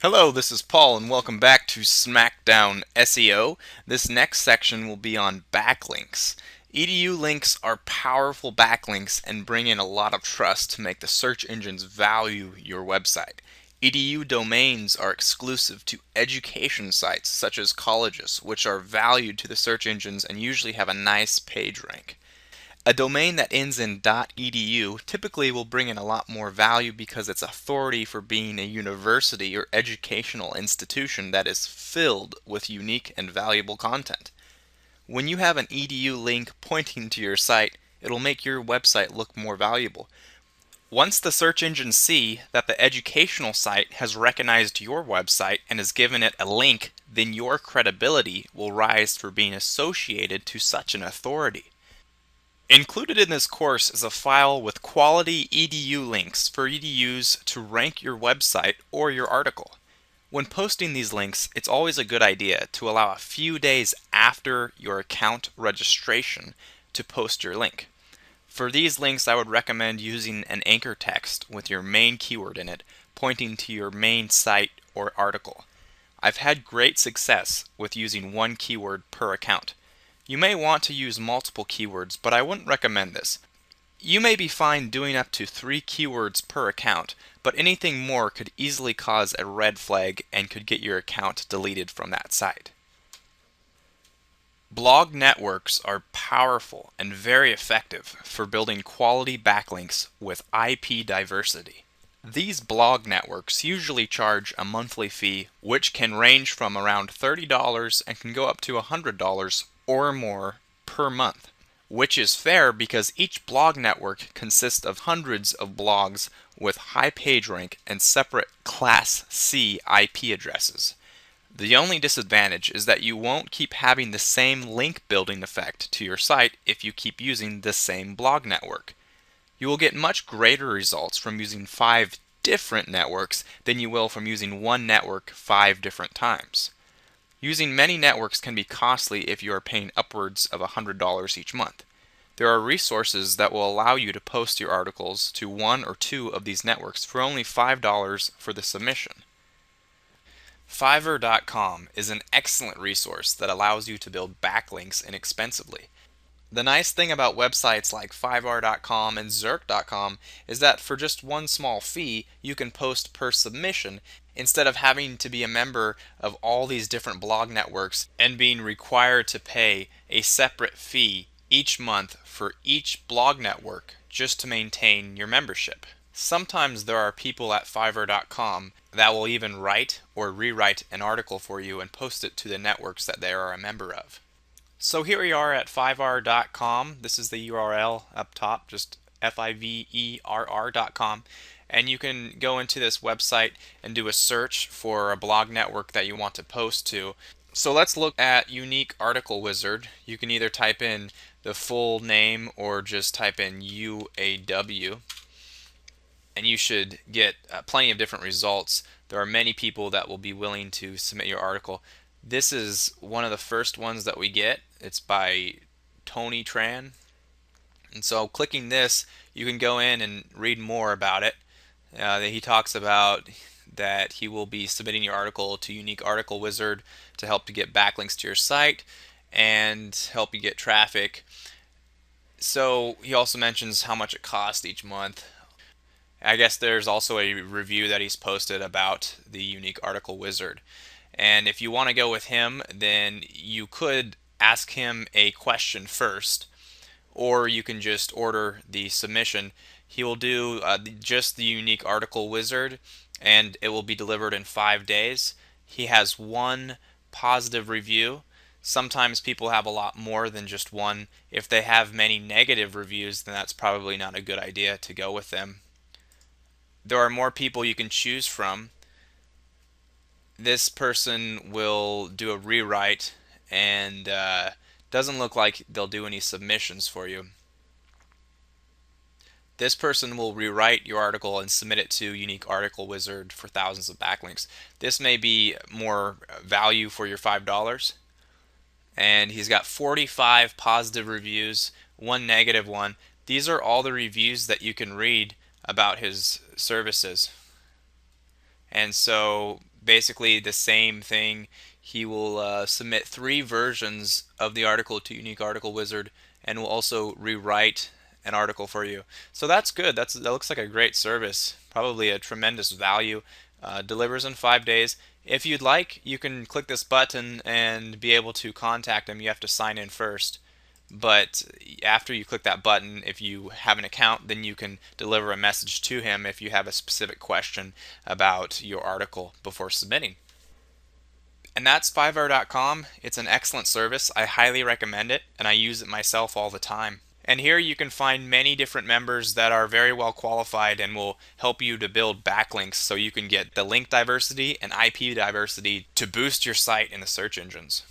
Hello, this is Paul, and welcome back to Smackdown SEO. This next section will be on backlinks. EDU links are powerful backlinks and bring in a lot of trust to make the search engines value your website. EDU domains are exclusive to education sites such as colleges, which are valued to the search engines and usually have a nice page rank. A domain that ends in .edu typically will bring in a lot more value because it's authority for being a university or educational institution that is filled with unique and valuable content. When you have an edu link pointing to your site, it'll make your website look more valuable. Once the search engines see that the educational site has recognized your website and has given it a link, then your credibility will rise for being associated to such an authority. Included in this course is a file with quality EDU links for EDUs to rank your website or your article. When posting these links, it's always a good idea to allow a few days after your account registration to post your link. For these links, I would recommend using an anchor text with your main keyword in it, pointing to your main site or article. I've had great success with using one keyword per account. You may want to use multiple keywords, but I wouldn't recommend this. You may be fine doing up to 3 keywords per account, but anything more could easily cause a red flag and could get your account deleted from that site. Blog networks are powerful and very effective for building quality backlinks with IP diversity. These blog networks usually charge a monthly fee which can range from around $30 and can go up to $100 or more per month, which is fair because each blog network consists of hundreds of blogs with high page rank and separate Class C IP addresses. The only disadvantage is that you won't keep having the same link building effect to your site if you keep using the same blog network. You will get much greater results from using 5 different networks than you will from using one network 5 different times. Using many networks can be costly if you are paying upwards of $100 each month. There are resources that will allow you to post your articles to 1 or 2 of these networks for only $5 for the submission. Fiverr.com is an excellent resource that allows you to build backlinks inexpensively. The nice thing about websites like Fiverr.com and Zirk.com is that for just one small fee, you can post per submission instead of having to be a member of all these different blog networks and being required to pay a separate fee each month for each blog network just to maintain your membership. Sometimes there are people at Fiverr.com that will even write or rewrite an article for you and post it to the networks that they are a member of. So here we are at Fiverr.com. This is the URL up top, just Fiverr.com. And you can go into this website and do a search for a blog network that you want to post to. So let's look at Unique Article Wizard. You can either type in the full name or just type in UAW. And you should get plenty of different results. There are many people that will be willing to submit your article. This is one of the first ones that we get. It's by Tony Tran. And so clicking this, you can go in and read more about it. He talks about that he will be submitting your article to Unique Article Wizard to help to get backlinks to your site and help you get traffic. So he also mentions how much it costs each month. I guess there's also a review that he's posted about the Unique Article Wizard. And if you want to go with him, then you could ask him a question first, or you can just order the submission. He will do just the Unique Article Wizard, and it will be delivered in 5 days. He has one positive review. Sometimes people have a lot more than just one. If they have many negative reviews, then that's probably not a good idea to go with them. There are more people you can choose from. This person will do a rewrite and doesn't look like they'll do any submissions for you. This person will rewrite your article and submit it to Unique Article Wizard for thousands of backlinks. This may be more value for your $5. And he's got 45 positive reviews, one negative one. These are all the reviews that you can read about his services. And so basically the same thing. He will submit 3 versions of the article to Unique Article Wizard, and will also rewrite an article for you. So that's good. That looks like a great service. Probably a tremendous value. Delivers in 5 days. If you'd like, you can click this button and be able to contact him. You have to sign in first. But after you click that button, if you have an account, then you can deliver a message to him if you have a specific question about your article before submitting. And that's 5hour.com. It's an excellent service. I highly recommend it, and I use it myself all the time. And here you can find many different members that are very well qualified and will help you to build backlinks so you can get the link diversity and IP diversity to boost your site in the search engines.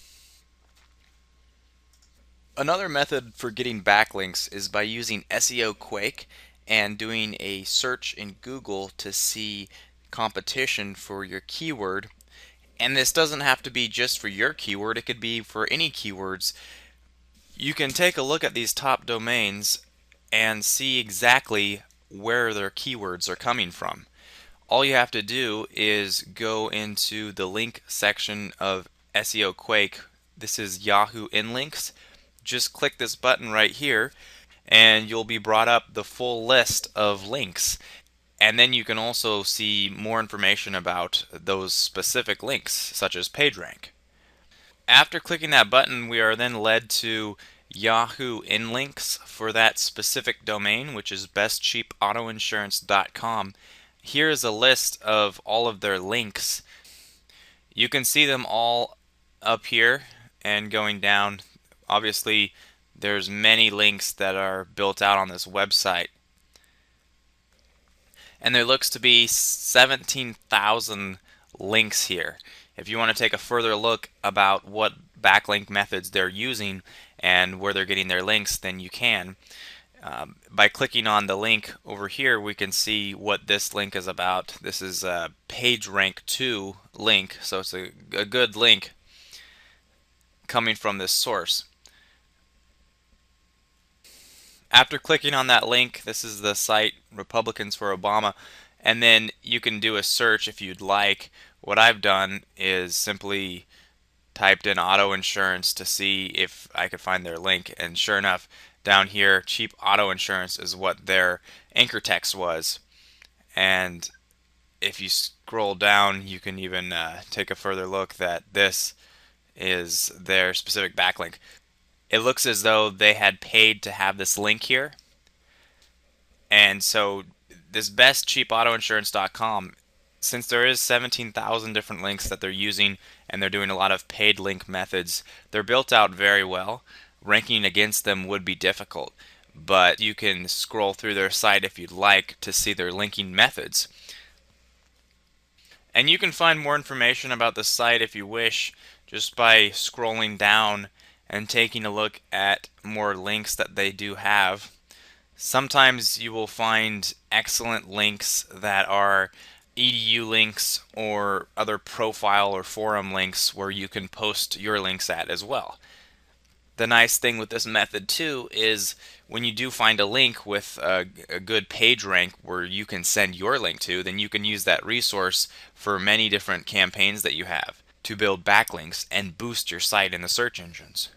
Another method for getting backlinks is by using SEO Quake and doing a search in Google to see competition for your keyword. And this doesn't have to be just for your keyword, it could be for any keywords. You can take a look at these top domains and see exactly where their keywords are coming from. All you have to do is go into the link section of SEO Quake. This is Yahoo InLinks. Just click this button right here and you'll be brought up the full list of links. And then you can also see more information about those specific links, such as PageRank. After clicking that button, we are then led to Yahoo InLinks for that specific domain, which is bestcheapautoinsurance.com. Here is a list of all of their links. You can see them all up here and going down. Obviously, there's many links that are built out on this website. And there looks to be 17,000 links here. If you want to take a further look about what backlink methods they're using and where they're getting their links, then you can. By clicking on the link over here, we can see what this link is about. This is a PageRank 2 link, so it's a good link coming from this source. After clicking on that link, this is the site Republicans for Obama, and then you can do a search if you'd like. What I've done is simply typed in auto insurance to see if I could find their link, and sure enough, down here, cheap auto insurance is what their anchor text was. And if you scroll down, you can even take a further look that this is their specific backlink. It looks as though they had paid to have this link here. And so this bestcheapautoinsurance.com, since there is 17,000 different links that they're using and they're doing a lot of paid link methods, they're built out very well. Ranking against them would be difficult, but you can scroll through their site if you'd like to see their linking methods. And you can find more information about the site if you wish just by scrolling down and taking a look at more links that they do have. Sometimes you will find excellent links that are edu links or other profile or forum links where you can post your links at as well. The nice thing with this method too is when you do find a link with a good page rank where you can send your link to, then you can use that resource for many different campaigns that you have to build backlinks and boost your site in the search engines.